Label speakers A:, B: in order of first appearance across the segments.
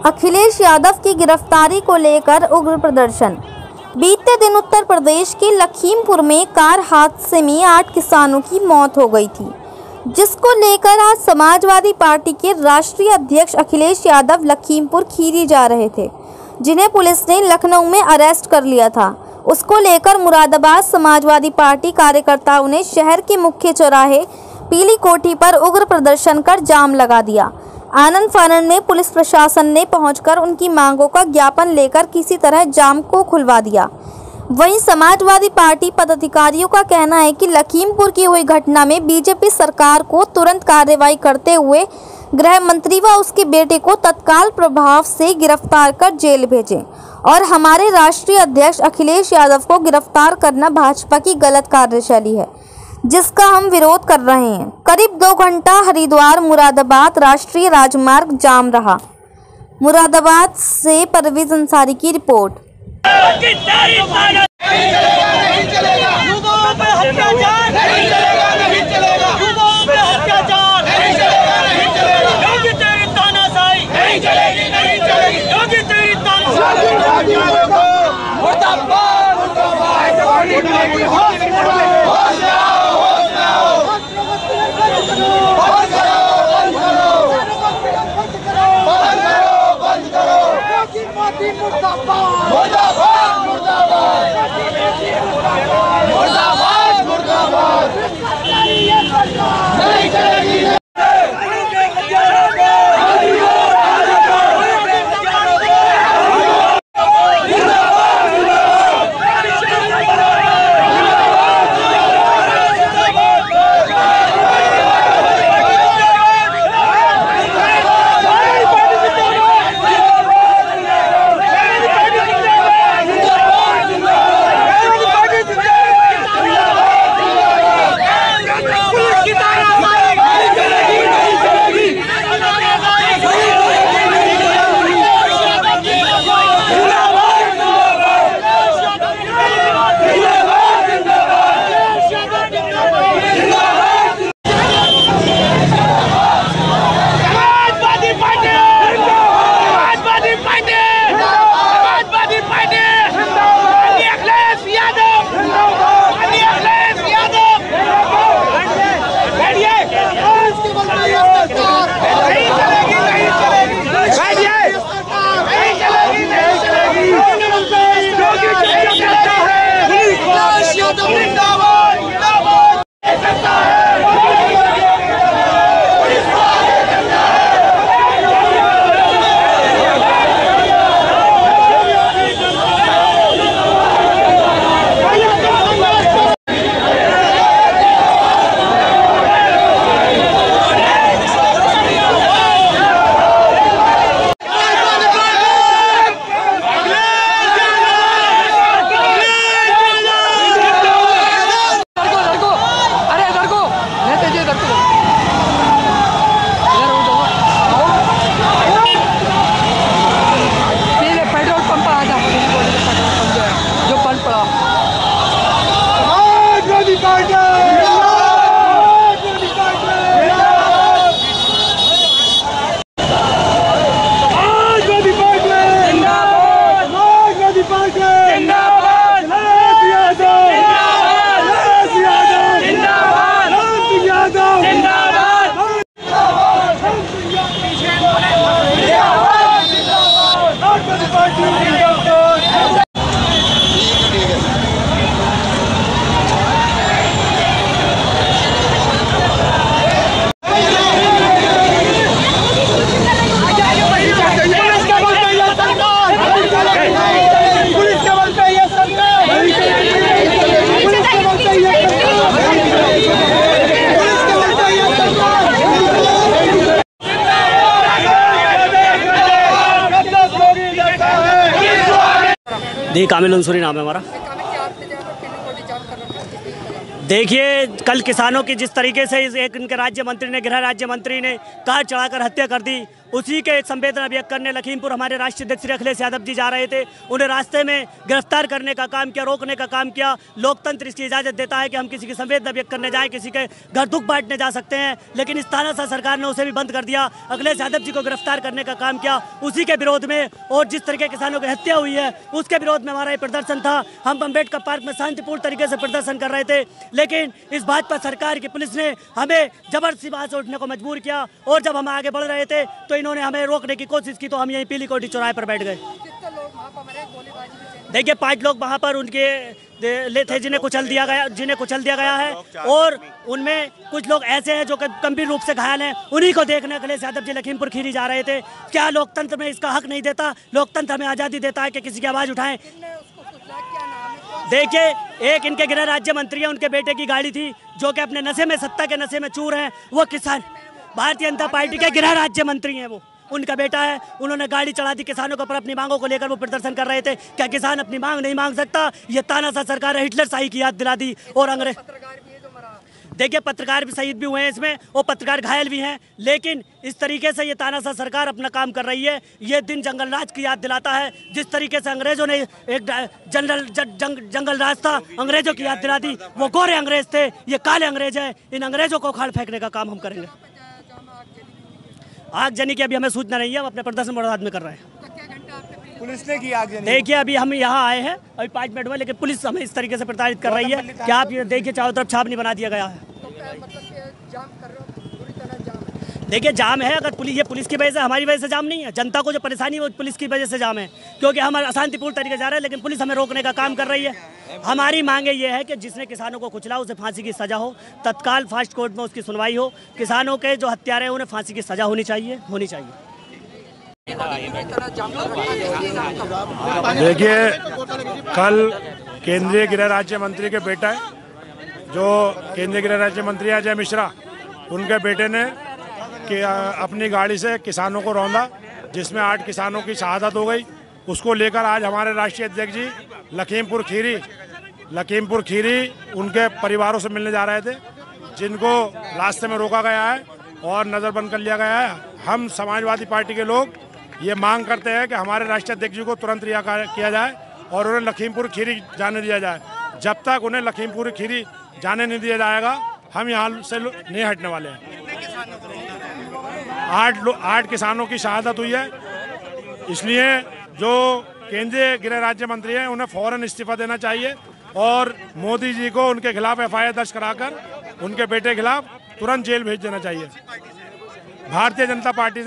A: अखिलेश यादव की गिरफ्तारी को लेकर उग्र प्रदर्शन। बीते दिन उत्तर प्रदेश के लखीमपुर में कार हादसे में 8 किसानों की मौत हो गई थी, जिसको लेकर आज समाजवादी पार्टी के राष्ट्रीय अध्यक्ष अखिलेश यादव लखीमपुर खीरी जा रहे थे, जिन्हें पुलिस ने लखनऊ में अरेस्ट कर लिया था। उसको लेकर मुरादाबाद समाजवादी पार्टी कार्यकर्ताओं ने शहर के मुख्य चौराहे पीली कोठी पर उग्र प्रदर्शन कर जाम लगा दिया। आनन फानन में पुलिस प्रशासन ने पहुंचकर उनकी मांगों का ज्ञापन लेकर किसी तरह जाम को खुलवा दिया। वहीं समाजवादी पार्टी पदाधिकारियों का कहना है कि लखीमपुर की हुई घटना में बीजेपी सरकार को तुरंत कार्रवाई करते हुए गृह मंत्री व उसके बेटे को तत्काल प्रभाव से गिरफ्तार कर जेल भेजें और हमारे राष्ट्रीय अध्यक्ष अखिलेश यादव को गिरफ्तार करना भाजपा की गलत कार्यशैली है, जिसका हम विरोध कर रहे हैं। करीब 2 घंटा हरिद्वार मुरादाबाद राष्ट्रीय राजमार्ग जाम रहा। मुरादाबाद से परवेज अंसारी की रिपोर्ट।
B: दी कामिल अंसुरी नाम है हमारा। देखिए, कल किसानों की जिस तरीके से एक इनके राज्य मंत्री ने, गृह राज्य मंत्री ने कार चढ़ाकर हत्या कर दी, उसी के संवेदना व्यक्त करने लखीमपुर हमारे राष्ट्रीय अध्यक्ष श्री अखिलेश यादव जी जा रहे थे। उन्हें रास्ते में गिरफ्तार करने का काम किया, रोकने का काम किया। लोकतंत्र इसकी इजाज़त देता है कि हम किसी की संवेदना व्यक्त करने जाएँ, किसी के घर दुख बांटने जा सकते हैं, लेकिन इस तानाशाह सरकार ने उसे भी बंद कर दिया। अखिलेश यादव जी को गिरफ्तार करने का काम किया, उसी के विरोध में। और जिस तरह के किसानों की हत्या हुई है उसके विरोध में हमारा ये प्रदर्शन था। हम अम्बेडकर पार्क में शांतिपूर्ण तरीके से प्रदर्शन कर रहे थे, लेकिन इस भाजपा सरकार की पुलिस ने हमें जबरदस्ती वहां से उठने को मजबूर किया। और जब हम आगे बढ़ रहे थे तो इन्होंने हमें रोकने की कोशिश की, तो हम यहीं पीली कोठी चौराहे पर बैठ गए। देखिए 5 लोग वहां पर उनके थे जिन्हें कुचल दिया गया है, और उनमें कुछ लोग ऐसे हैं जो गंभीर रूप से घायल हैं। उन्हीं को देखने अखिलेश यादव जी लखीमपुर खीरी जा रहे थे। क्या लोकतंत्र में इसका हक नहीं देता? लोकतंत्र हमें आज़ादी देता है कि किसी की आवाज़ उठाएं। देखिए, एक इनके गृह राज्य मंत्री है, उनके बेटे की गाड़ी थी, जो कि अपने नशे में, सत्ता के नशे में चूर हैं। वो किसान भारतीय जनता पार्टी के गृह राज्य मंत्री हैं, वो उनका बेटा है। उन्होंने गाड़ी चढ़ा दी किसानों के ऊपर, अपनी मांगों को लेकर वो प्रदर्शन कर रहे थे। क्या किसान अपनी मांग नहीं मांग सकता? ये तानाशाह सरकार है, हिटलर शाही की याद दिला दी। और अंग्रेज, देखिए पत्रकार भी शहीद भी हुए हैं इसमें, और पत्रकार घायल भी हैं। लेकिन इस तरीके से ये तानाशाह सरकार अपना काम कर रही है। ये दिन जंगल राज की याद दिलाता है। जिस तरीके से अंग्रेजों ने एक जंगल राज था, अंग्रेजों की याद दिला दी। वो गोरे अंग्रेज थे, ये काले अंग्रेज हैं। इन अंग्रेजों को उखाड़ फेंकने का काम हम करेंगे। आगजनी की अभी हमें सूचना नहीं है, हम अपने प्रदर्शन बड़ौदा में कर रहे हैं।
C: पुलिस ने की आगजनी?
B: देखिए अभी हम यहाँ आए हैं, अभी 5 मिनट हुए, लेकिन पुलिस हमें इस तरीके से प्रताड़ित कर रही है कि आप ये देखिए चारों तरफ छावनी बना दिया गया है। देखिए जाम है, अगर ये पुलिस की वजह से, हमारी वजह से जाम नहीं है। जनता को जो परेशानी है वो पुलिस की वजह से जाम है, क्योंकि हम अशांतिपूर्ण तरीके से जा रहे हैं, लेकिन पुलिस हमें रोकने का काम कर रही है। हमारी मांगे ये है कि जिसने किसानों को कुचला उसे फांसी की सजा हो, तत्काल फास्ट कोर्ट में उसकी सुनवाई हो। किसानों के जो हत्यारे हैं उन्हें फांसी की सजा होनी चाहिए।
C: देखिए, कल केंद्रीय गृह राज्य मंत्री के बेटा है, जो केंद्रीय गृह राज्य मंत्री अजय मिश्रा, उनके बेटे ने कि अपनी गाड़ी से किसानों को रौंदा, जिसमें 8 किसानों की शहादत हो गई। उसको लेकर आज हमारे राष्ट्रीय अध्यक्ष जी लखीमपुर खीरी उनके परिवारों से मिलने जा रहे थे, जिनको रास्ते में रोका गया है और नज़रबंद कर लिया गया है। हम समाजवादी पार्टी के लोग ये मांग करते हैं कि हमारे राष्ट्रीय अध्यक्ष जी को तुरंत रिहा किया जाए और उन्हें लखीमपुर खीरी जाने दिया जाए। जब तक उन्हें लखीमपुर खीरी जाने नहीं दिया जाएगा, हम यहाँ से नहीं हटने वाले हैं। 8 किसानों की शहादत हुई है, इसलिए जो केंद्रीय गृह राज्य मंत्री हैं उन्हें फौरन इस्तीफा देना चाहिए और मोदी जी को उनके खिलाफ FIR दर्ज कराकर उनके बेटे के खिलाफ तुरंत जेल भेज देना चाहिए। भारतीय जनता पार्टी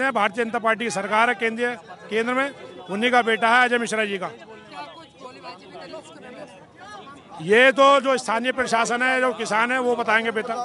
C: की सरकार है केंद्र में, उन्हीं का बेटा है अजय मिश्रा जी का। ये तो जो स्थानीय प्रशासन है, जो किसान है, वो बताएंगे बेहतर।